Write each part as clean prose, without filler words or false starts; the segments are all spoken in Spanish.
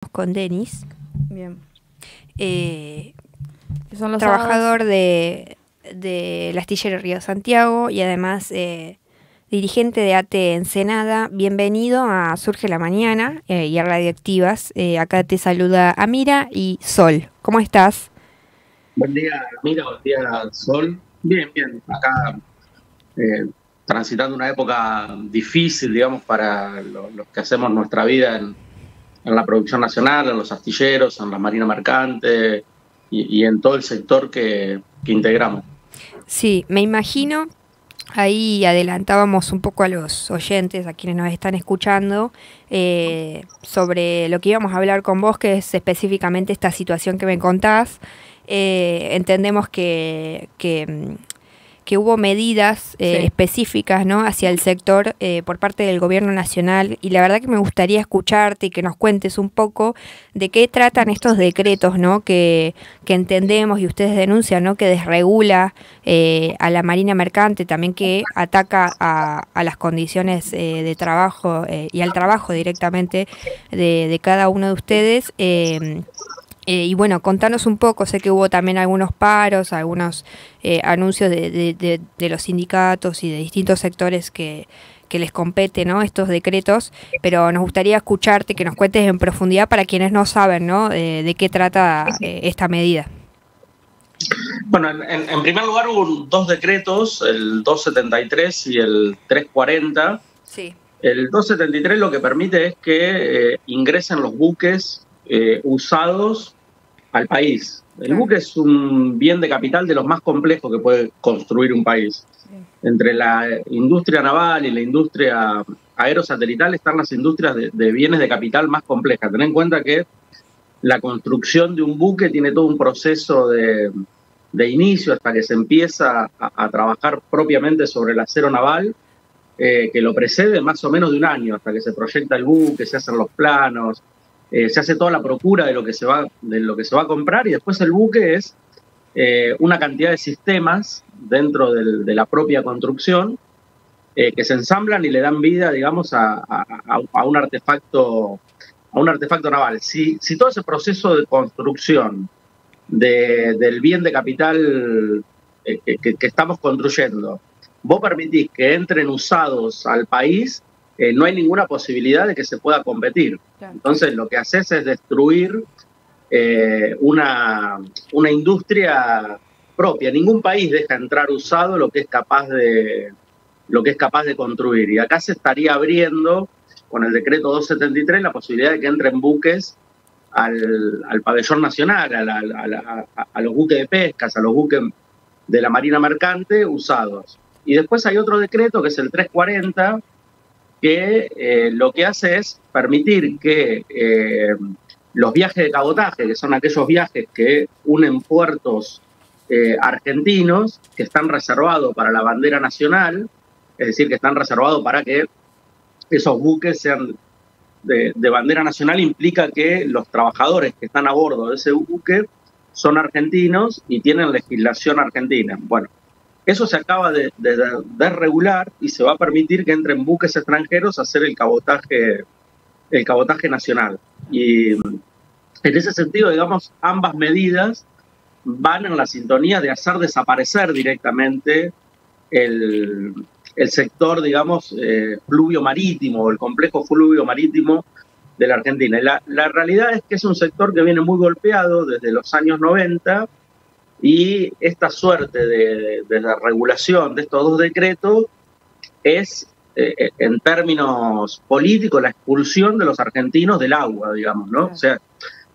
Con Denis, Bien. son los trabajador del astillero Río Santiago y además dirigente de ATE Ensenada. Bienvenido a Surge la Mañana y a Radioactivas. Acá te saluda Amira y Sol. ¿Cómo estás? Buen día, Mira, buen día, Sol. Bien, bien. Acá transitando una época difícil, digamos, para los que hacemos nuestra vida en la producción nacional, en los astilleros, en la marina mercante y en todo el sector que integramos. Sí, me imagino. Ahí adelantábamos un poco a los oyentes, a quienes nos están escuchando, sobre lo que íbamos a hablar con vos, que es específicamente esta situación que me contás. Entendemos que hubo medidas Sí. específicas, ¿no?, hacia el sector por parte del gobierno nacional, y la verdad que me gustaría escucharte y que nos cuentes un poco de qué tratan estos decretos, ¿no?, que entendemos y ustedes denuncian, ¿no?, que desregula a la marina mercante, también que ataca a las condiciones de trabajo y al trabajo directamente de cada uno de ustedes. Y bueno, contanos un poco, sé que hubo también algunos paros, algunos anuncios de los sindicatos y de distintos sectores que les compete, ¿no?, estos decretos, pero nos gustaría escucharte, que nos cuentes en profundidad para quienes no saben, ¿no?, de qué trata esta medida. Bueno, en primer lugar hubo dos decretos, el 273 y el 340. Sí. El 273 lo que permite es que ingresen los buques usados al país. El Claro. buque es un bien de capital de los más complejos que puede construir un país. Entre la industria naval y la industria aerosatelital están las industrias de bienes de capital más complejas. Ten en cuenta que la construcción de un buque tiene todo un proceso de inicio hasta que se empieza a trabajar propiamente sobre el acero naval, que lo precede más o menos de un año, hasta que se proyecta el buque, se hacen los planos, se hace toda la procura de lo que se va a comprar, y después el buque es una cantidad de sistemas dentro de la propia construcción que se ensamblan y le dan vida, digamos, a un artefacto naval. Si todo ese proceso de construcción del bien de capital que estamos construyendo, vos permitís que entren usados al país, no hay ninguna posibilidad de que se pueda competir. Claro. Entonces lo que haces es destruir una industria propia. Ningún país deja entrar usado lo que es capaz de construir. Y acá se estaría abriendo, con el decreto 273, la posibilidad de que entren buques al pabellón nacional, a los buques de pescas, a los buques de la marina mercante usados. Y después hay otro decreto, que es el 340, que lo que hace es permitir que los viajes de cabotaje, que son aquellos viajes que unen puertos argentinos, que están reservados para la bandera nacional, es decir, que están reservados para que esos buques sean de bandera nacional, implica que los trabajadores que están a bordo de ese buque son argentinos y tienen legislación argentina. Bueno, eso se acaba de regular y se va a permitir que entren buques extranjeros a hacer el cabotaje nacional. Y en ese sentido, digamos, ambas medidas van en la sintonía de hacer desaparecer directamente el sector, digamos, fluvio marítimo, el complejo fluvio marítimo de la Argentina. Y la realidad es que es un sector que viene muy golpeado desde los años 90, y esta suerte de regulación de estos dos decretos es, en términos políticos, la expulsión de los argentinos del agua, digamos, ¿no? O sea,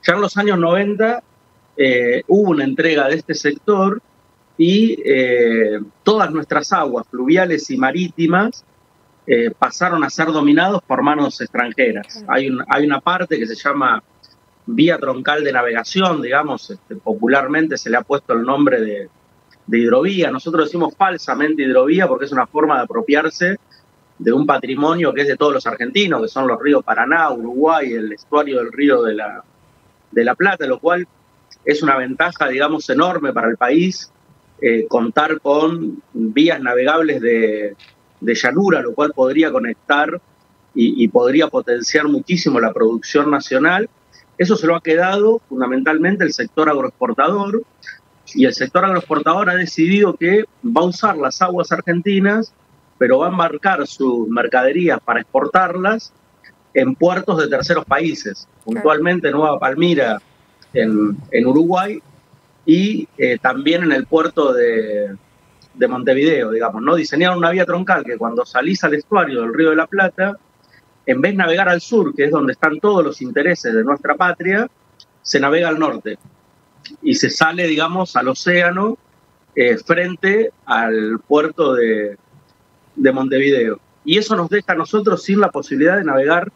ya en los años 90 hubo una entrega de este sector, y todas nuestras aguas fluviales y marítimas pasaron a ser dominados por manos extranjeras. Hay una parte que se llama vía troncal de navegación, digamos, popularmente se le ha puesto el nombre de hidrovía. Nosotros decimos falsamente hidrovía porque es una forma de apropiarse de un patrimonio que es de todos los argentinos, que son los ríos Paraná, Uruguay, el estuario del río de la Plata, lo cual es una ventaja, digamos, enorme para el país, contar con vías navegables de llanura, lo cual podría conectar y podría potenciar muchísimo la producción nacional. Eso se lo ha quedado fundamentalmente el sector agroexportador, y el sector agroexportador ha decidido que va a usar las aguas argentinas, pero va a embarcar sus mercaderías para exportarlas en puertos de terceros países, puntualmente Nueva Palmira en Uruguay, y también en el puerto de Montevideo, digamos, ¿no? Diseñaron una vía troncal que cuando salís al estuario del Río de la Plata, en vez de navegar al sur, que es donde están todos los intereses de nuestra patria, se navega al norte y se sale, digamos, al océano frente al puerto de Montevideo. Y eso nos deja a nosotros sin la posibilidad de navegar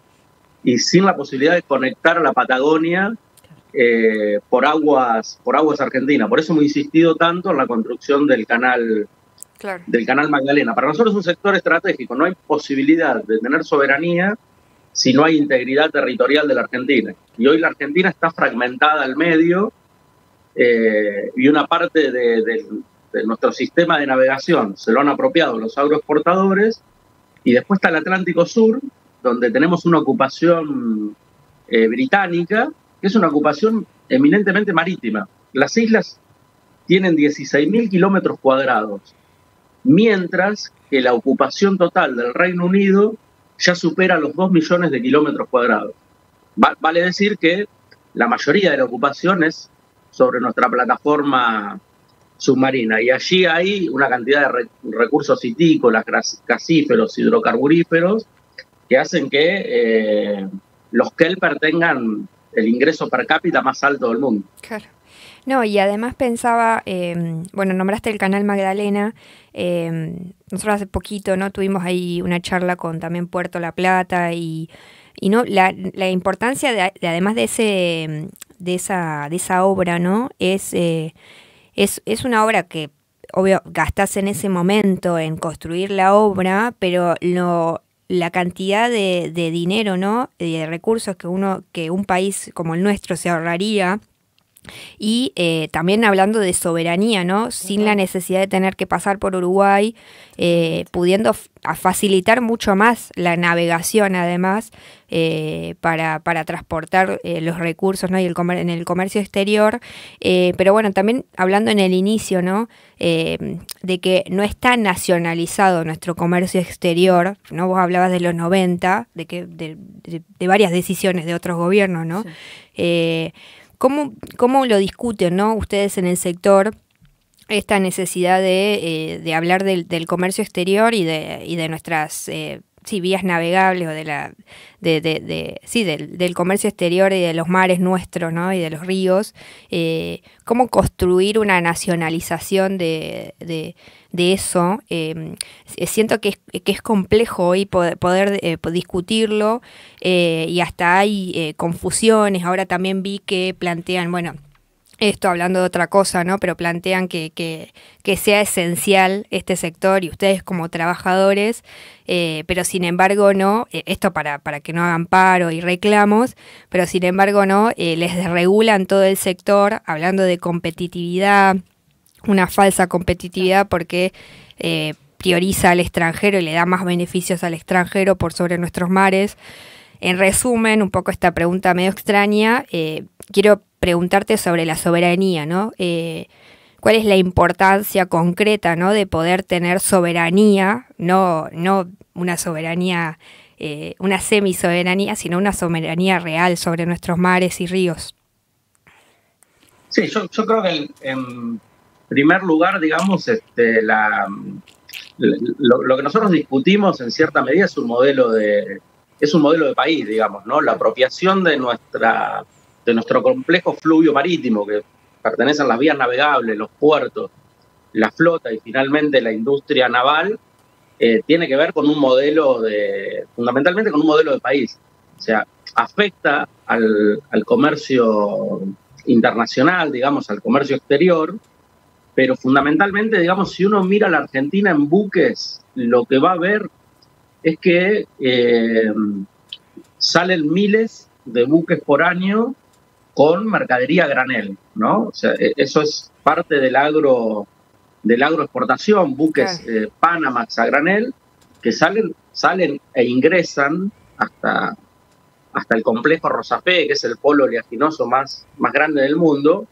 y sin la posibilidad de conectar a la Patagonia por aguas argentinas. Por eso hemos insistido tanto en la construcción del canal Magdalena. Para nosotros es un sector estratégico. No hay posibilidad de tener soberanía si no hay integridad territorial de la Argentina. Y hoy la Argentina está fragmentada al medio, y una parte de nuestro sistema de navegación se lo han apropiado los agroexportadores, y después está el Atlántico Sur, donde tenemos una ocupación británica, que es una ocupación eminentemente marítima. Las islas tienen 16.000 kilómetros cuadrados, mientras que la ocupación total del Reino Unido ya supera los 2 millones de kilómetros cuadrados. Vale decir que la mayoría de la ocupación es sobre nuestra plataforma submarina, y allí hay una cantidad de recursos citícolas, gasíferos, hidrocarburíferos, que hacen que los kelper tengan el ingreso per cápita más alto del mundo. Claro. No, y además pensaba, bueno, nombraste el canal Magdalena, nosotros hace poquito, ¿no? Tuvimos ahí una charla con también Puerto La Plata, y no la importancia de además de esa obra, ¿no? Es una obra que, obvio, gastás en ese momento en construir la obra, pero la cantidad de dinero, ¿no? De recursos que un país como el nuestro se ahorraría. Y también hablando de soberanía, ¿no? Sin la necesidad de tener que pasar por Uruguay, pudiendo facilitar mucho más la navegación, además, para transportar los recursos, ¿no? Y en el comercio exterior. Pero bueno, también hablando en el inicio, ¿no? De que no está nacionalizado nuestro comercio exterior, ¿no? Vos hablabas de los 90, de varias decisiones de otros gobiernos, ¿no? Sí. ¿Cómo lo discuten, ¿no? Ustedes en el sector, esta necesidad de hablar del comercio exterior y de nuestras vías navegables, o del comercio exterior y de los mares nuestros, ¿no? Y de los ríos? ¿Cómo construir una nacionalización de eso? Siento que es complejo hoy poder discutirlo, y hasta hay confusiones. Ahora también vi que plantean, bueno, esto hablando de otra cosa, ¿no? Pero plantean que sea esencial este sector y ustedes como trabajadores, pero sin embargo no, esto para que no hagan paro y reclamos, pero sin embargo no, les desregulan todo el sector, hablando de competitividad, una falsa competitividad, porque prioriza al extranjero y le da más beneficios al extranjero por sobre nuestros mares. En resumen, un poco esta pregunta medio extraña, quiero preguntarte sobre la soberanía, ¿no? ¿Cuál es la importancia concreta, ¿no? De poder tener soberanía, no una soberanía, una semisoberanía, sino una soberanía real sobre nuestros mares y ríos? Sí, yo creo que en primer lugar, digamos, lo que nosotros discutimos en cierta medida es un modelo de país, digamos, ¿no? La apropiación de nuestro complejo fluvio marítimo, que pertenecen las vías navegables, los puertos, la flota y finalmente la industria naval, tiene que ver con un modelo fundamentalmente con un modelo de país. O sea, afecta al comercio internacional, digamos, al comercio exterior, pero fundamentalmente, digamos, si uno mira a la Argentina en buques, lo que va a ver es que salen miles de buques por año con mercadería a granel, ¿no? O sea, eso es parte del agroexportación, buques Panamax a granel, que salen e ingresan hasta hasta el complejo Rosafé, que es el polo oleaginoso más grande del mundo,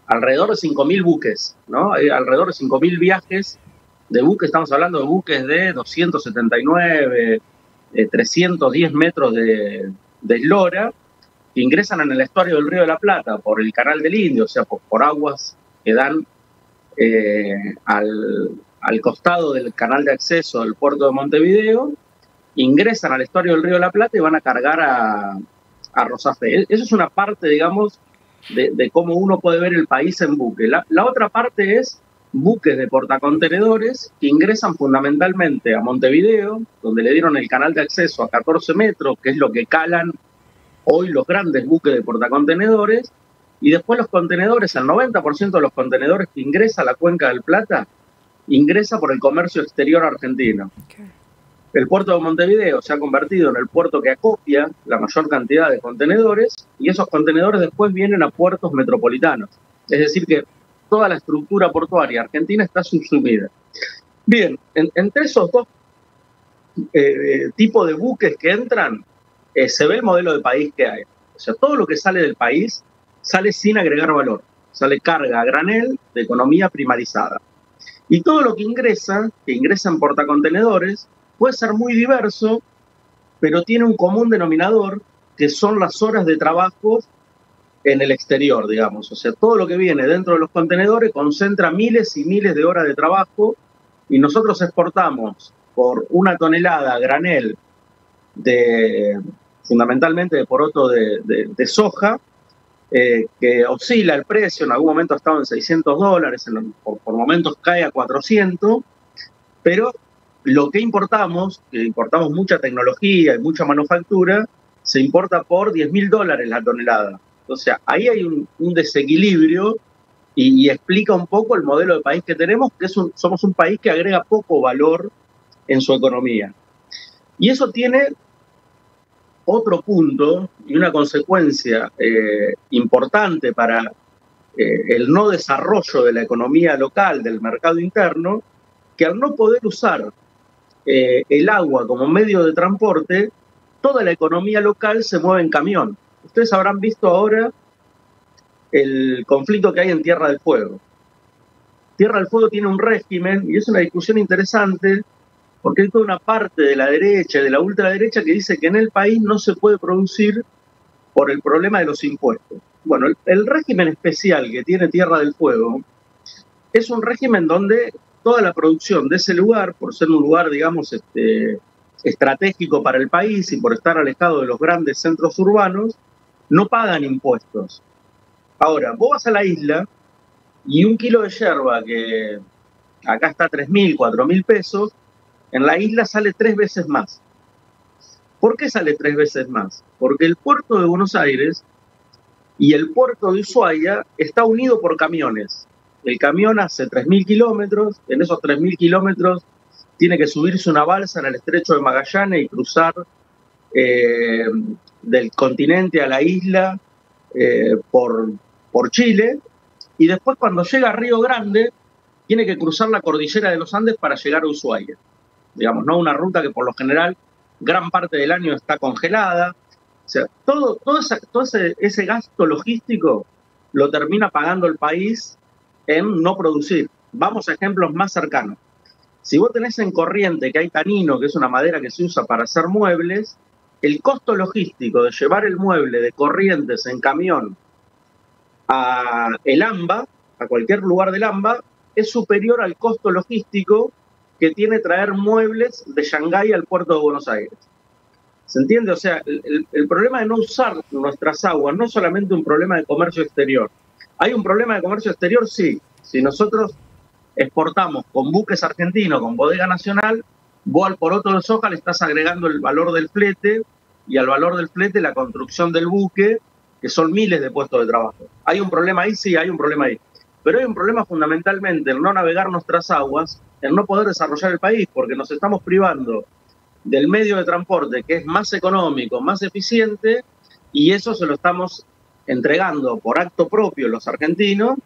alrededor de 5.000 buques, ¿no? Hay alrededor de 5.000 viajes de buques, estamos hablando de buques de 279, 310 metros de eslora, que ingresan en el estuario del Río de la Plata por el Canal del Indio, o sea, por aguas que dan al costado del canal de acceso del puerto de Montevideo, ingresan al estuario del Río de la Plata y van a cargar a Rosafé. Eso es una parte, digamos, de cómo uno puede ver el país en buque. La otra parte es buques de portacontenedores que ingresan fundamentalmente a Montevideo, donde le dieron el canal de acceso a 14 metros, que es lo que calan hoy los grandes buques de portacontenedores, y después los contenedores, el 90% de los contenedores que ingresa a la Cuenca del Plata, ingresa por el comercio exterior argentino. Okay. El puerto de Montevideo se ha convertido en el puerto que acopia la mayor cantidad de contenedores, y esos contenedores después vienen a puertos metropolitanos. Es decir, que toda la estructura portuaria argentina está subsumida. Bien, entre esos dos tipos de buques que entran, se ve el modelo de país que hay. O sea, todo lo que sale del país sale sin agregar valor, sale carga a granel de economía primarizada. Y todo lo que ingresa en portacontenedores, puede ser muy diverso, pero tiene un común denominador, que son las horas de trabajo en el exterior, digamos. O sea, todo lo que viene dentro de los contenedores concentra miles y miles de horas de trabajo, y nosotros exportamos por 1 tonelada a granel, fundamentalmente de poroto de soja, que oscila el precio, en algún momento ha estado en $600, por momentos cae a 400, pero lo que importamos mucha tecnología y mucha manufactura, se importa por $10.000 la tonelada. O sea, ahí hay un desequilibrio y explica un poco el modelo de país que tenemos, que somos un país que agrega poco valor en su economía. Y eso tiene otro punto y una consecuencia importante para el no desarrollo de la economía local, del mercado interno, que al no poder usar el agua como medio de transporte, toda la economía local se mueve en camión. Ustedes habrán visto ahora el conflicto que hay en Tierra del Fuego. Tierra del Fuego tiene un régimen, y es una discusión interesante, porque hay toda una parte de la derecha y de la ultraderecha que dice que en el país no se puede producir por el problema de los impuestos. Bueno, el régimen especial que tiene Tierra del Fuego es un régimen donde toda la producción de ese lugar, por ser un lugar, digamos, estratégico para el país y por estar alejado de los grandes centros urbanos, no pagan impuestos. Ahora, vos vas a la isla y 1 kilo de yerba, que acá está 3.000, 4.000 pesos, en la isla sale 3 veces más. ¿Por qué sale 3 veces más? Porque el puerto de Buenos Aires y el puerto de Ushuaia está unido por camiones. El camión hace 3.000 kilómetros, en esos 3.000 kilómetros tiene que subirse una balsa en el estrecho de Magallanes y cruzar del continente a la isla por Chile, y después cuando llega a Río Grande tiene que cruzar la cordillera de los Andes para llegar a Ushuaia. Digamos, ¿no? Una ruta que por lo general gran parte del año está congelada. O sea, todo ese gasto logístico lo termina pagando el país en no producir. Vamos a ejemplos más cercanos. Si vos tenés en Corriente que hay tanino, que es una madera que se usa para hacer muebles, el costo logístico de llevar el mueble de Corrientes en camión a el AMBA, a cualquier lugar del AMBA, es superior al costo logístico que tiene traer muebles de Shanghái al puerto de Buenos Aires. ¿Se entiende? O sea, el problema de no usar nuestras aguas no es solamente un problema de comercio exterior. ¿Hay un problema de comercio exterior? Sí. Si nosotros exportamos con buques argentinos, con bodega nacional, vos al poroto de soja le estás agregando el valor del flete, y al valor del flete la construcción del buque, que son miles de puestos de trabajo. ¿Hay un problema ahí? Sí, hay un problema ahí. Pero hay un problema fundamentalmente en no navegar nuestras aguas, en no poder desarrollar el país, porque nos estamos privando del medio de transporte que es más económico, más eficiente, y eso se lo estamos entregando por acto propio los argentinos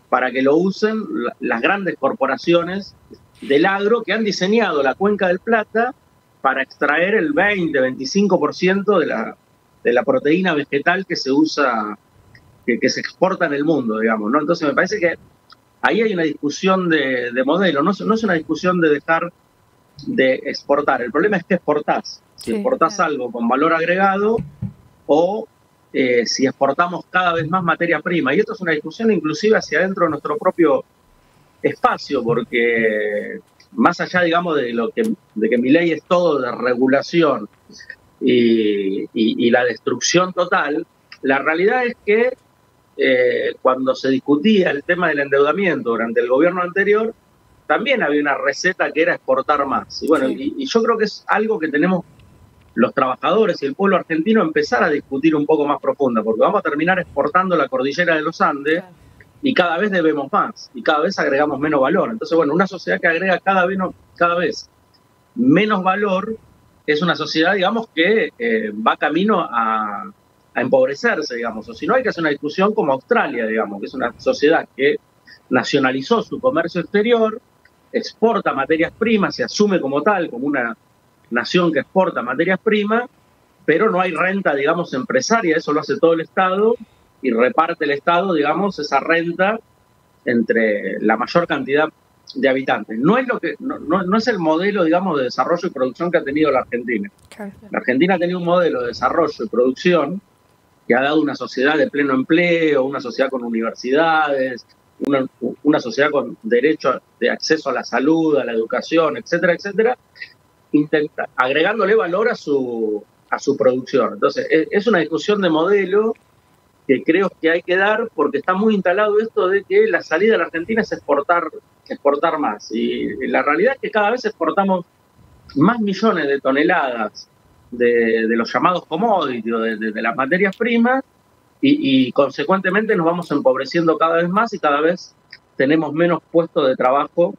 para que lo usen las grandes corporaciones del agro que han diseñado la Cuenca del Plata para extraer el 20-25% la proteína vegetal que se usa, que se exporta en el mundo, digamos, ¿no? Entonces me parece que ahí hay una discusión de modelo, no es una discusión de dejar de exportar. El problema es que exportás. Si exportás algo con valor agregado o si exportamos cada vez más materia prima. Y esto es una discusión inclusive hacia adentro de nuestro propio espacio, porque más allá, digamos, de que mi ley es todo de regulación y la destrucción total, la realidad es que cuando se discutía el tema del endeudamiento durante el gobierno anterior, también había una receta que era exportar más. Y bueno, y yo creo que es algo que tenemos los trabajadores y el pueblo argentino empezar a discutir un poco más profunda, porque vamos a terminar exportando la cordillera de los Andes y cada vez debemos más y cada vez agregamos menos valor. Entonces, bueno, una sociedad que agrega cada vez menos valor es una sociedad, digamos, que va camino a empobrecerse, digamos. O si no, hay que hacer una discusión como Australia, digamos, que es una sociedad que nacionalizó su comercio exterior, exporta materias primas, se asume como tal, como una nación que exporta materias primas, pero no hay renta, digamos, empresaria, eso lo hace todo el Estado y reparte el Estado, digamos, esa renta entre la mayor cantidad de habitantes. No es el modelo, digamos, de desarrollo y producción que ha tenido la Argentina. La Argentina ha tenido un modelo de desarrollo y producción que ha dado una sociedad de pleno empleo, una sociedad con universidades, una sociedad con derecho de acceso a la salud, a la educación, etcétera, etcétera, agregándole valor a su producción. Entonces, es una discusión de modelo que creo que hay que dar porque está muy instalado esto de que la salida de la Argentina es exportar más. Y la realidad es que cada vez exportamos más millones de toneladas de los llamados commodities, de las materias primas, y consecuentemente nos vamos empobreciendo cada vez más y cada vez tenemos menos puestos de trabajo.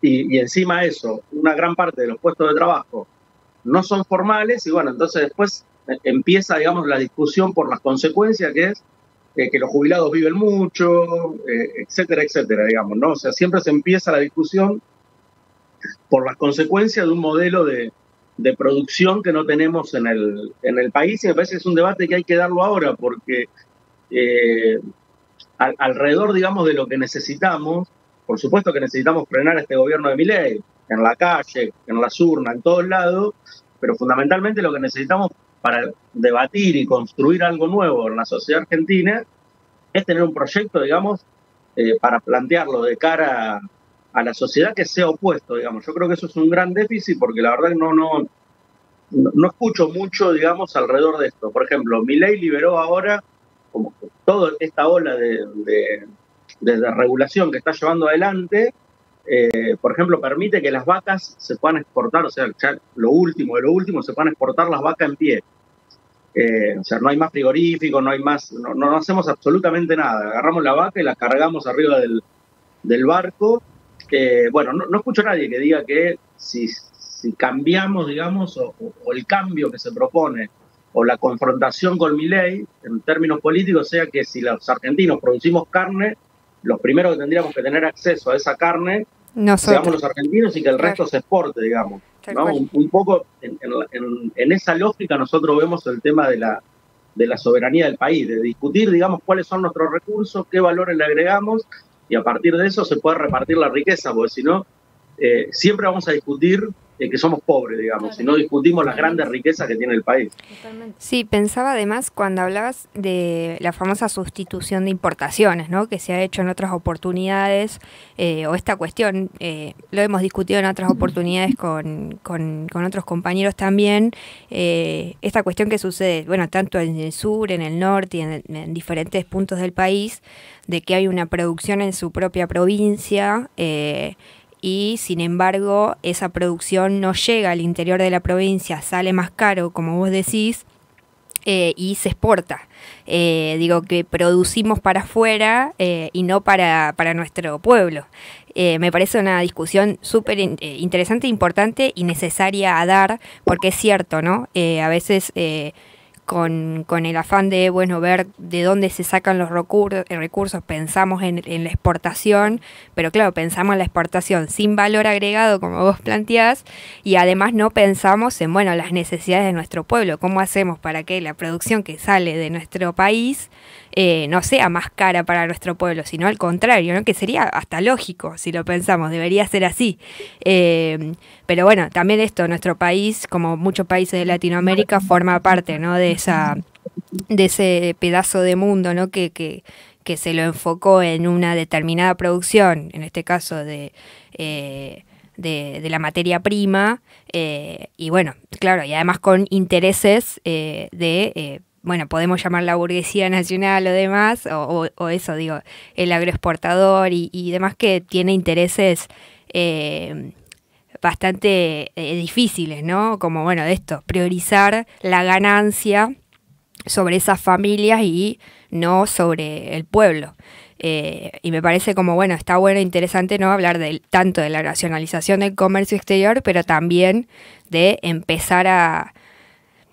Y encima de eso, una gran parte de los puestos de trabajo no son formales y bueno, entonces después empieza, digamos, la discusión por las consecuencias, que es que los jubilados viven mucho, etcétera, etcétera, digamos, ¿no? O sea, siempre se empieza la discusión por las consecuencias de un modelo de producción que no tenemos en el país, y me parece que es un debate que hay que darlo ahora, porque alrededor, digamos, de lo que necesitamos, por supuesto que necesitamos frenar a este gobierno de Milei, en la calle, en las urnas, en todos lados, pero fundamentalmente lo que necesitamos para debatir y construir algo nuevo en la sociedad argentina es tener un proyecto, digamos, para plantearlo de cara a la sociedad que sea opuesto, digamos. Yo creo que eso es un gran déficit porque la verdad que no escucho mucho, digamos, alrededor de esto. Por ejemplo, Milei liberó ahora, como toda esta ola de regulación que está llevando adelante, por ejemplo, permite que las vacas se puedan exportar, o sea, ya lo último de lo último, se puedan exportar las vacas en pie. O sea, no hay más frigorífico, no hay más, no hacemos absolutamente nada. Agarramos la vaca y la cargamos arriba del barco. Bueno, no escucho a nadie que diga que si cambiamos, digamos, o el cambio que se propone, o la confrontación con Milei, en términos políticos, sea que si los argentinos producimos carne, los primeros que tendríamos que tener acceso a esa carne seamos los argentinos y que el resto se exporte, digamos, ¿no? Un poco en esa lógica nosotros vemos el tema de la soberanía del país, de discutir, digamos, cuáles son nuestros recursos, qué valores le agregamos, y a partir de eso se puede repartir la riqueza, porque si no, siempre vamos a discutir que somos pobres, digamos, si no discutimos las grandes riquezas que tiene el país. Sí, pensaba además cuando hablabas de la famosa sustitución de importaciones, ¿no?, que se ha hecho en otras oportunidades, o esta cuestión, lo hemos discutido en otras oportunidades con otros compañeros también, esta cuestión que sucede, bueno, tanto en el sur, en el norte y en diferentes puntos del país, de que hay una producción en su propia provincia, y sin embargo esa producción no llega al interior de la provincia, sale más caro, como vos decís, y se exporta. Digo que producimos para afuera y no para nuestro pueblo. Me parece una discusión súper interesante, importante y necesaria a dar, porque es cierto, ¿no? A veces con el afán de, bueno, ver de dónde se sacan los recursos, pensamos en la exportación, pero claro, pensamos en la exportación sin valor agregado, como vos planteás, y además no pensamos en, bueno, las necesidades de nuestro pueblo, cómo hacemos para que la producción que sale de nuestro país no sea más cara para nuestro pueblo, sino al contrario, ¿no? Que sería hasta lógico si lo pensamos, debería ser así. Pero bueno, también esto, nuestro país, como muchos países de Latinoamérica, forma parte, ¿no? de ese pedazo de mundo, ¿no? que se lo enfocó en una determinada producción, en este caso de la materia prima, y bueno, claro, y además con intereses bueno, podemos llamar la burguesía nacional o demás, o eso, digo, el agroexportador y demás, que tiene intereses bastante difíciles, ¿no? Como, bueno, de esto, priorizar la ganancia sobre esas familias y no sobre el pueblo. Y me parece como, bueno, está bueno e interesante, ¿no? Hablar tanto de la racionalización del comercio exterior, pero también de empezar a,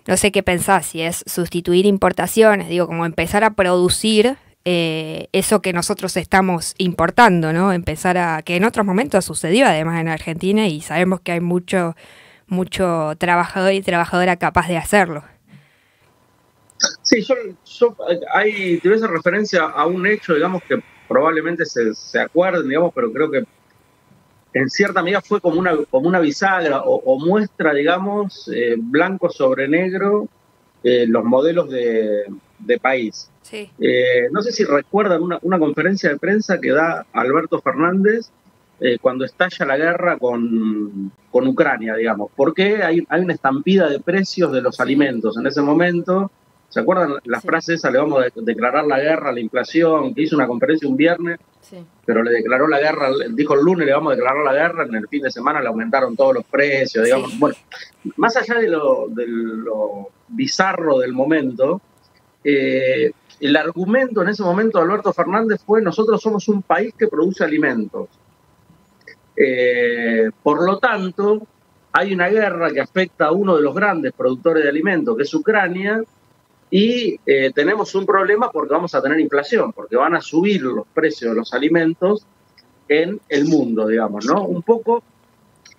no sé qué pensás, si es sustituir importaciones, digo, como empezar a producir eso que nosotros estamos importando, ¿no? Empezar a, que en otros momentos sucedió además en Argentina y sabemos que hay mucho trabajador y trabajadora capaz de hacerlo. Sí, te voy a hacer referencia a un hecho, digamos, que probablemente se acuerden, digamos, pero creo que en cierta medida fue como una bisagra o muestra, digamos, blanco sobre negro, los modelos de país. Sí. No sé si recuerdan una conferencia de prensa que da Alberto Fernández cuando estalla la guerra con Ucrania, digamos, porque hay una estampida de precios de los alimentos en ese momento. ¿Se acuerdan la frase esa? Le vamos a declarar la guerra a la inflación, que hizo una conferencia un viernes, pero le declaró la guerra, dijo el lunes le vamos a declarar la guerra, en el fin de semana le aumentaron todos los precios, digamos. Sí. Bueno, más allá de lo bizarro del momento, el argumento en ese momento de Alberto Fernández fue: nosotros somos un país que produce alimentos. Por lo tanto, hay una guerra que afecta a uno de los grandes productores de alimentos, que es Ucrania, y tenemos un problema porque vamos a tener inflación, porque van a subir los precios de los alimentos en el mundo, digamos, ¿no? Un poco,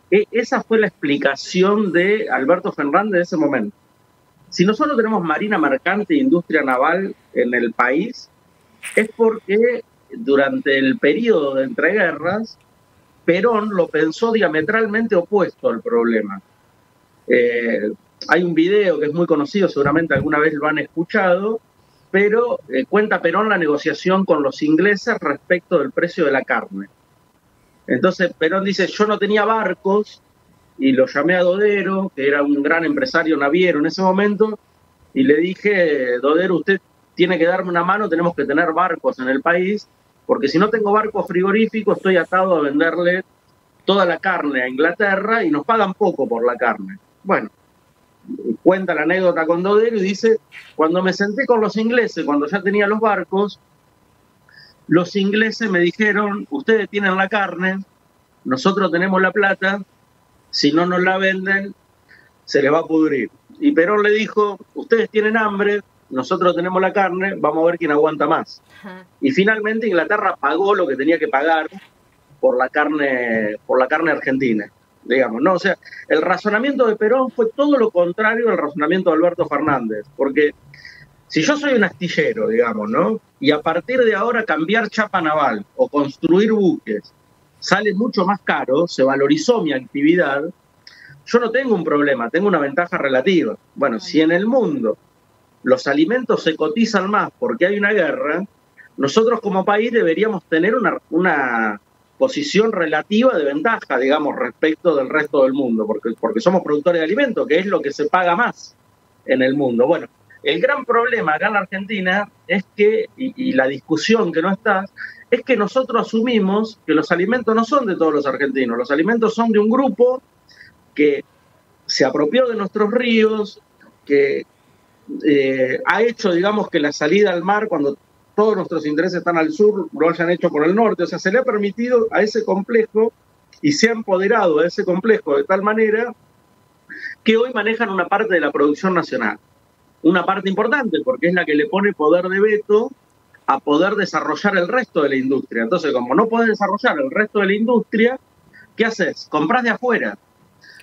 esa fue la explicación de Alberto Fernández en ese momento. Si nosotros tenemos marina mercante e industria naval en el país, es porque durante el periodo de entreguerras, Perón lo pensó diametralmente opuesto al problema. Hay un video que es muy conocido, seguramente alguna vez lo han escuchado, pero cuenta Perón la negociación con los ingleses respecto del precio de la carne. Entonces Perón dice: yo no tenía barcos, y lo llamé a Dodero, que era un gran empresario naviero en ese momento, y le dije: Dodero, usted tiene que darme una mano, tenemos que tener barcos en el país, porque si no tengo barcos frigoríficos estoy atado a venderle toda la carne a Inglaterra y nos pagan poco por la carne. Bueno, cuenta la anécdota con Dodero y dice: cuando me senté con los ingleses, cuando ya tenía los barcos, los ingleses me dijeron: ustedes tienen la carne, nosotros tenemos la plata, si no nos la venden, se les va a pudrir. Y Perón le dijo: ustedes tienen hambre, nosotros tenemos la carne, vamos a ver quién aguanta más. Ajá. Y finalmente Inglaterra pagó lo que tenía que pagar por la carne argentina, digamos, ¿no? O sea, el razonamiento de Perón fue todo lo contrario al razonamiento de Alberto Fernández, porque si yo soy un astillero, digamos, ¿no? Y a partir de ahora cambiar chapa naval o construir buques sale mucho más caro, se valorizó mi actividad, yo no tengo un problema, tengo una ventaja relativa. Bueno, si en el mundo los alimentos se cotizan más porque hay una guerra, nosotros como país deberíamos tener una posición relativa de ventaja, digamos, respecto del resto del mundo, porque somos productores de alimentos, que es lo que se paga más en el mundo. Bueno, el gran problema acá en la Argentina es que, y la discusión que no está, es que nosotros asumimos que los alimentos no son de todos los argentinos, los alimentos son de un grupo que se apropió de nuestros ríos, que ha hecho, digamos, que la salida al mar, cuando todos nuestros intereses están al sur, lo hayan hecho por el norte. O sea, se le ha permitido a ese complejo y se ha empoderado a ese complejo de tal manera que hoy manejan una parte de la producción nacional. una parte importante, porque es la que le pone poder de veto a poder desarrollar el resto de la industria. Entonces, como no podés desarrollar el resto de la industria, ¿qué haces? Comprás de afuera.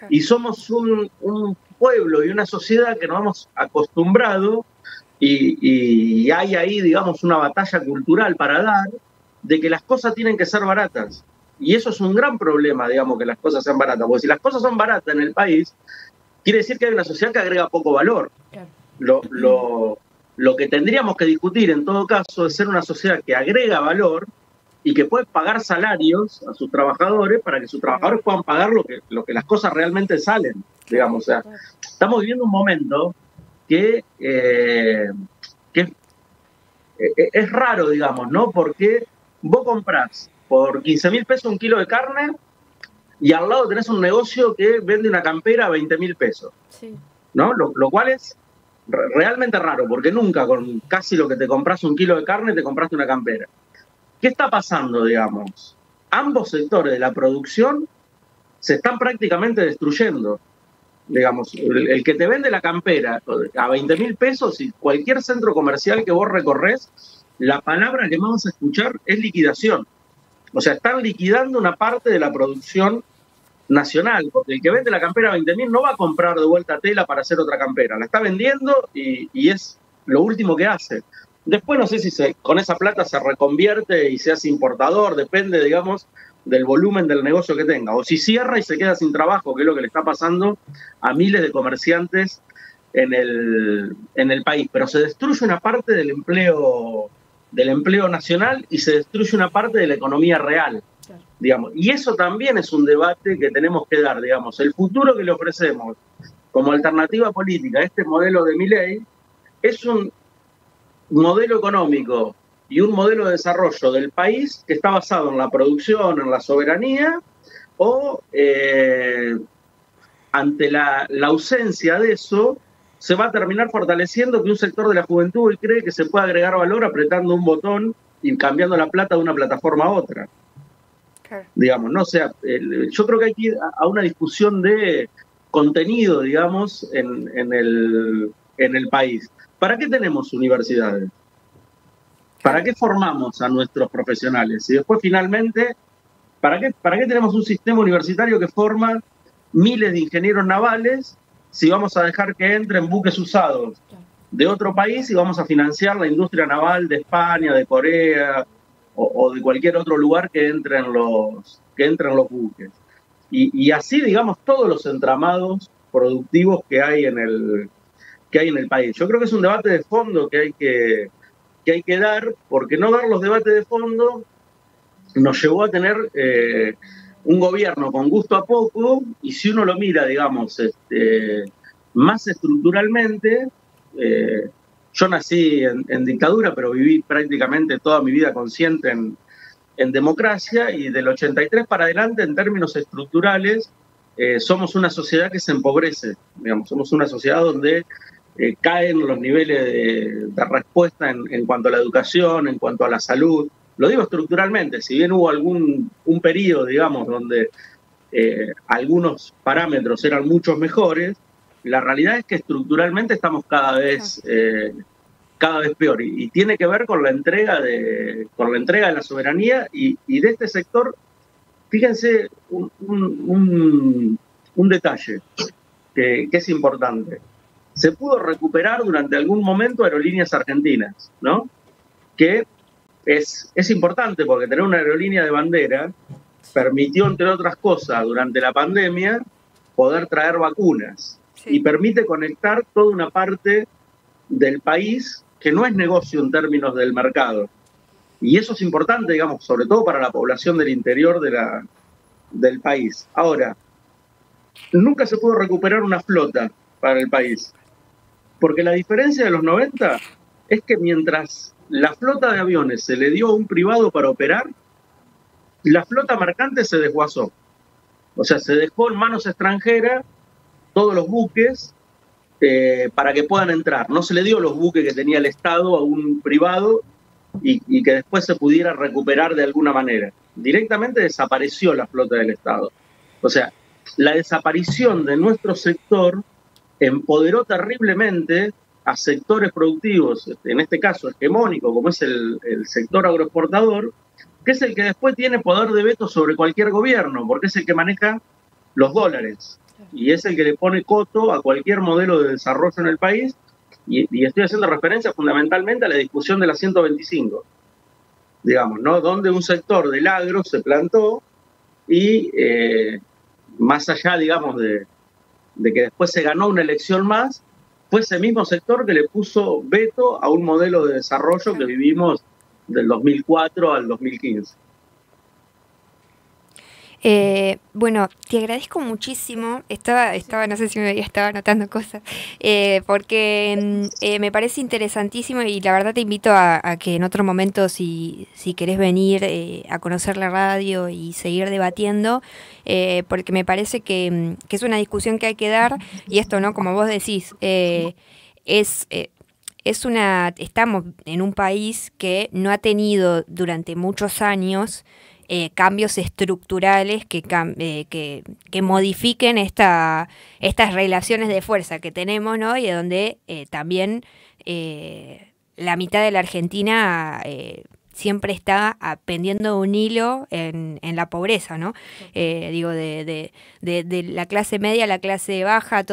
Y somos un pueblo y una sociedad que nos hemos acostumbrado y hay ahí, digamos, una batalla cultural para dar de que las cosas tienen que ser baratas. Y eso es un gran problema, digamos, que las cosas sean baratas. Porque si las cosas son baratas en el país, quiere decir que hay una sociedad que agrega poco valor. Lo que tendríamos que discutir en todo caso es ser una sociedad que agrega valor y que puede pagar salarios a sus trabajadores para que sus trabajadores puedan pagar lo que las cosas realmente salen, digamos. O sea, estamos viviendo un momento que es raro, digamos, ¿no? Porque vos comprás por 15.000 pesos un kilo de carne y al lado tenés un negocio que vende una campera a 20.000 pesos, ¿no? Lo cual es realmente raro, porque nunca con casi lo que te compras un kilo de carne te compraste una campera. ¿Qué está pasando, digamos? Ambos sectores de la producción se están prácticamente destruyendo. Digamos, el que te vende la campera a 20.000 pesos y cualquier centro comercial que vos recorres, la palabra que vamos a escuchar es liquidación. O sea, están liquidando una parte de la producción nacional, porque el que vende la campera a 20.000 no va a comprar de vuelta tela para hacer otra campera, la está vendiendo y es lo último que hace. Después no sé si con esa plata se reconvierte y se hace importador, depende, digamos, del volumen del negocio que tenga. O si cierra y se queda sin trabajo, que es lo que le está pasando a miles de comerciantes en el país. Pero se destruye una parte del empleo nacional y se destruye una parte de la economía real, digamos. Y eso también es un debate que tenemos que dar, digamos. El futuro que le ofrecemos como alternativa política a este modelo de Milei es un modelo económico y un modelo de desarrollo del país que está basado en la producción, en la soberanía, o ante la ausencia de eso, se va a terminar fortaleciendo que un sector de la juventud hoy cree que se puede agregar valor apretando un botón y cambiando la plata de una plataforma a otra. Claro. Digamos, ¿no? O sea, yo creo que hay que ir a una discusión de contenido, digamos, en el país. ¿Para qué tenemos universidades? ¿Para qué formamos a nuestros profesionales? Y después, finalmente, ¿para qué tenemos un sistema universitario que forma miles de ingenieros navales si vamos a dejar que entren buques usados de otro país y vamos a financiar la industria naval de España, de Corea o de cualquier otro lugar que entren los buques? Y así, digamos, todos los entramados productivos que hay en el país. Yo creo que es un debate de fondo que hay que dar, porque no dar los debates de fondo nos llevó a tener un gobierno con gusto a poco, y si uno lo mira, digamos, más estructuralmente, yo nací en dictadura, pero viví prácticamente toda mi vida consciente en democracia, y del 83 para adelante, en términos estructurales, somos una sociedad que se empobrece, digamos, somos una sociedad donde caen los niveles de respuesta en cuanto a la educación, en cuanto a la salud. Lo digo estructuralmente, si bien hubo un periodo, digamos, donde algunos parámetros eran muchos mejores, la realidad es que estructuralmente estamos cada vez peor. Y tiene que ver con la entrega de la soberanía y de este sector. Fíjense un detalle que es importante. Se pudo recuperar durante algún momento Aerolíneas Argentinas, ¿no? Que es importante porque tener una aerolínea de bandera permitió, entre otras cosas, durante la pandemia, poder traer vacunas. Sí. Y permite conectar toda una parte del país que no es negocio en términos del mercado. Y eso es importante, digamos, sobre todo para la población del interior del país. Ahora, nunca se pudo recuperar una flota para el país. Porque la diferencia de los 90 es que mientras la flota de aviones se le dio a un privado para operar, la flota mercante se desguazó. O sea, se dejó en manos extranjeras todos los buques para que puedan entrar. No se le dio los buques que tenía el Estado a un privado y que después se pudiera recuperar de alguna manera. Directamente desapareció la flota del Estado. O sea, la desaparición de nuestro sector empoderó terriblemente a sectores productivos, en este caso hegemónico, como es el sector agroexportador, que es el que después tiene poder de veto sobre cualquier gobierno, porque es el que maneja los dólares y es el que le pone coto a cualquier modelo de desarrollo en el país. Y estoy haciendo referencia fundamentalmente a la discusión de la 125, digamos, ¿no? Donde un sector del agro se plantó y más allá, digamos, de que después se ganó una elección más, fue ese mismo sector que le puso veto a un modelo de desarrollo que vivimos del 2004 al 2015. Bueno, te agradezco muchísimo. No sé si estaba anotando cosas, porque me parece interesantísimo y la verdad te invito a que en otro momento, si querés venir a conocer la radio y seguir debatiendo, porque me parece que es una discusión que hay que dar y esto, ¿no? Como vos decís, estamos en un país que no ha tenido durante muchos años cambios estructurales que modifiquen estas relaciones de fuerza que tenemos, ¿no? Y donde también la mitad de la Argentina siempre está pendiendo un hilo en la pobreza, ¿no? Digo, de la clase media a la clase baja,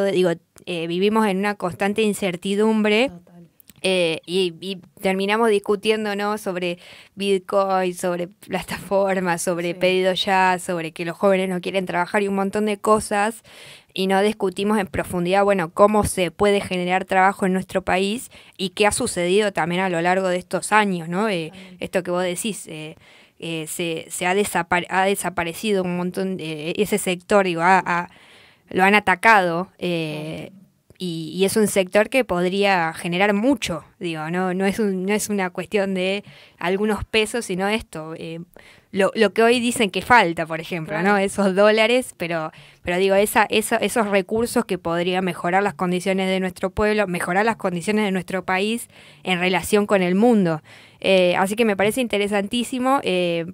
vivimos en una constante incertidumbre. Y terminamos discutiendo, ¿no? Sobre Bitcoin, sobre plataformas, sobre pedido ya, sobre que los jóvenes no quieren trabajar y un montón de cosas, y no discutimos en profundidad, bueno, cómo se puede generar trabajo en nuestro país y qué ha sucedido también a lo largo de estos años, ¿no? Esto que vos decís, ha desaparecido un montón de ese sector, digo, lo han atacado. Y es un sector que podría generar mucho, digo, no es una cuestión de algunos pesos, sino esto, lo que hoy dicen que falta, por ejemplo, claro, ¿no? Esos dólares, pero digo, esos recursos que podrían mejorar las condiciones de nuestro pueblo, mejorar las condiciones de nuestro país en relación con el mundo. Así que me parece interesantísimo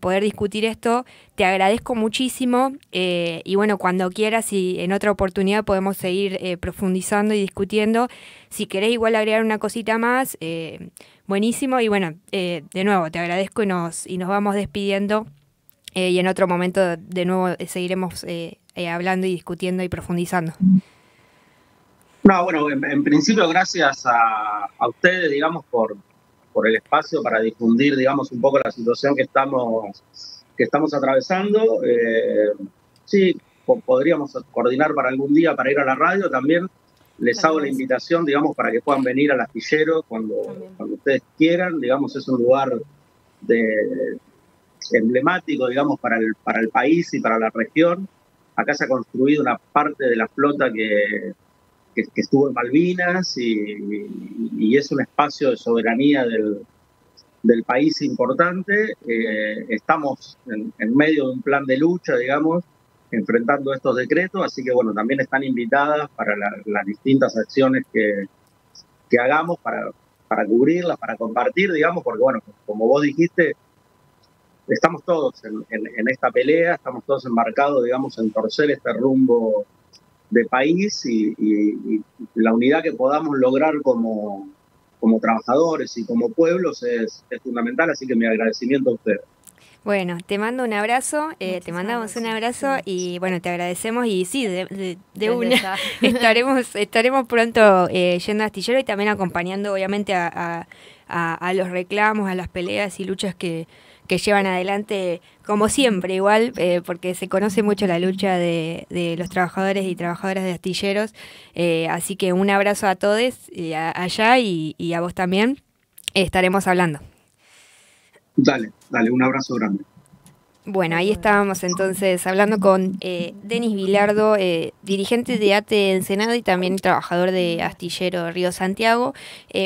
poder discutir esto. Te agradezco muchísimo y bueno, cuando quieras y en otra oportunidad podemos seguir profundizando y discutiendo. Si querés igual agregar una cosita más, buenísimo. Y bueno, de nuevo te agradezco y nos vamos despidiendo y en otro momento de nuevo seguiremos hablando y discutiendo y profundizando. No, bueno, en principio gracias a ustedes, digamos, por el espacio para difundir, digamos, un poco la situación que estamos atravesando. Sí, podríamos coordinar para algún día para ir a la radio también. Les hago la invitación, digamos, para que puedan venir al astillero cuando ustedes quieran. Digamos, es un lugar emblemático, digamos, para el país y para la región. Acá se ha construido una parte de la flota que estuvo en Malvinas y es un espacio de soberanía del país importante. Estamos en medio de un plan de lucha, digamos, enfrentando estos decretos, así que bueno, también están invitadas para las distintas acciones que hagamos para cubrirlas, para compartir, digamos, porque bueno, como vos dijiste, estamos todos en esta pelea, estamos todos embarcados, digamos, en torcer este rumbo de país y la unidad que podamos lograr como trabajadores y como pueblos es fundamental, así que mi agradecimiento a ustedes. Bueno, te mando un abrazo, te mandamos un abrazo y bueno, te agradecemos y sí, de una estaremos pronto yendo a Astillero y también acompañando obviamente a los reclamos, a las peleas y luchas que llevan adelante, como siempre igual, porque se conoce mucho la lucha de los trabajadores y trabajadoras de astilleros, así que un abrazo a todos allá y a vos también, estaremos hablando. Dale, un abrazo grande. Bueno, ahí estábamos entonces hablando con Denis Vilardo, dirigente de ATE Ensenada y también trabajador de Astillero Río Santiago,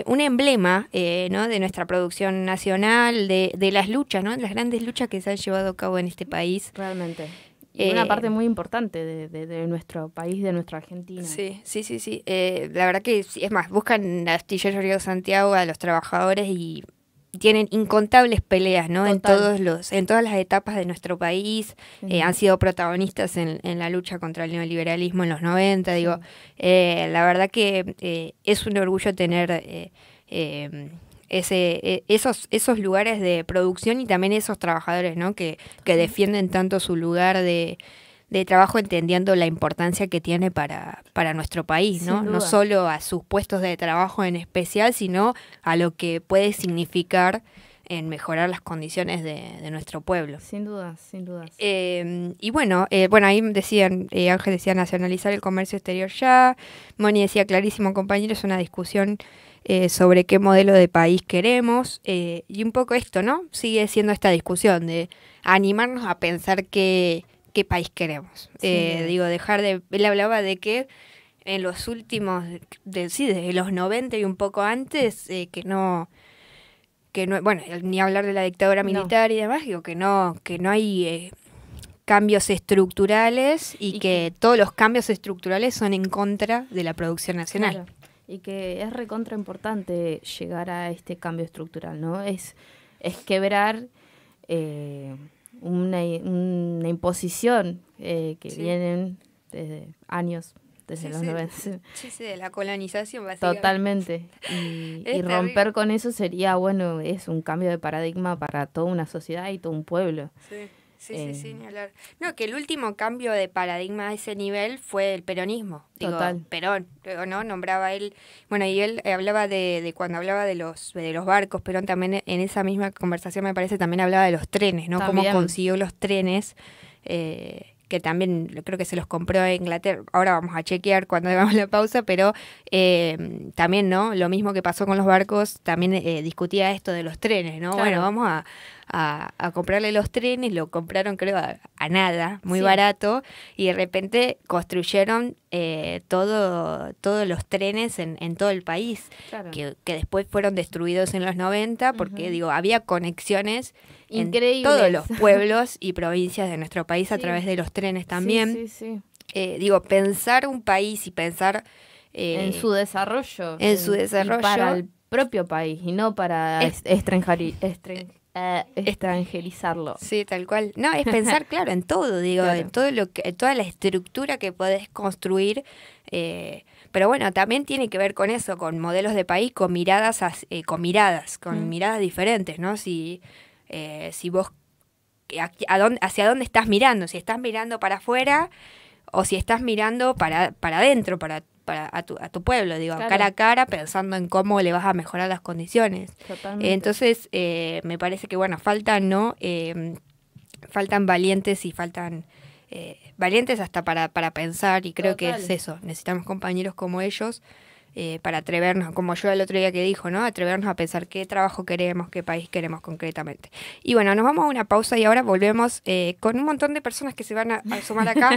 un emblema ¿no? de nuestra producción nacional, de las luchas, ¿no? Las grandes luchas que se han llevado a cabo en este país. Realmente. Una parte muy importante de nuestro país, de nuestra Argentina. Sí. La verdad que, es más, buscan Astillero Río Santiago a los trabajadores y tienen incontables peleas, ¿no? Total. En todas las etapas de nuestro país. Han sido protagonistas en la lucha contra el neoliberalismo en los 90. Sí. Digo, la verdad que es un orgullo tener esos lugares de producción y también esos trabajadores, ¿no? Que defienden tanto su lugar de trabajo, entendiendo la importancia que tiene para nuestro país, ¿no? No solo a sus puestos de trabajo en especial, sino a lo que puede significar en mejorar las condiciones de nuestro pueblo. Sin dudas, sin dudas. Y bueno, ahí decían, Ángel decía nacionalizar el comercio exterior ya, Moni decía clarísimo, compañero, es una discusión sobre qué modelo de país queremos, y un poco esto, ¿no? Sigue siendo esta discusión de animarnos a pensar qué país queremos. Digo, dejar de... Él hablaba de que en los últimos, desde los 90 y un poco antes, que no, bueno, ni hablar de la dictadura militar y demás, digo que no hay cambios estructurales y que todos los cambios estructurales son en contra de la producción nacional. Claro. Y que es recontra importante llegar a este cambio estructural, ¿no? Es quebrar una imposición que vienen desde años, desde los 90. Sí, de la colonización, básicamente. Totalmente. Y romper con eso sería, bueno, es un cambio de paradigma para toda una sociedad y todo un pueblo. Sí, ni hablar. No, que el último cambio de paradigma a ese nivel fue el peronismo. Total. Perón, ¿no? Nombraba él, bueno, y él hablaba de cuando hablaba de los barcos, Perón también en esa misma conversación me parece también hablaba de los trenes, ¿no? También. Cómo consiguió los trenes, que también creo que se los compró a Inglaterra. Ahora vamos a chequear cuando hagamos la pausa, pero también, ¿no? Lo mismo que pasó con los barcos, también discutía esto de los trenes, ¿no? Claro. Bueno, vamos a comprarle los trenes, lo compraron creo a nada, muy barato, y de repente construyeron todos los trenes en todo el país, Claro. que después fueron destruidos en los 90 porque, digo, había conexiones increíbles en todos los pueblos y provincias de nuestro país a través de los trenes también. Sí. Digo, pensar un país y pensar... en su desarrollo. En su desarrollo. Para el propio país y no para extranjerizarlo. Sí, tal cual. No, es pensar, claro, en todo, digo, Claro. en todo en toda la estructura que podés construir. Pero bueno, también tiene que ver con eso, con modelos de país, con miradas, con miradas diferentes, ¿no? Si vos hacia dónde estás mirando, si estás mirando para afuera o si estás mirando para adentro, a tu pueblo, digo, Claro. cara a cara, pensando en cómo le vas a mejorar las condiciones. Totalmente. Entonces, me parece que, bueno, faltan valientes y faltan valientes hasta para pensar, y creo Total. que es eso, necesitamos compañeros como ellos para atrevernos, como yo el otro día que dijo, ¿no? Atrevernos a pensar qué trabajo queremos, qué país queremos concretamente. Y bueno, nos vamos a una pausa y ahora volvemos con un montón de personas que se van a sumar acá.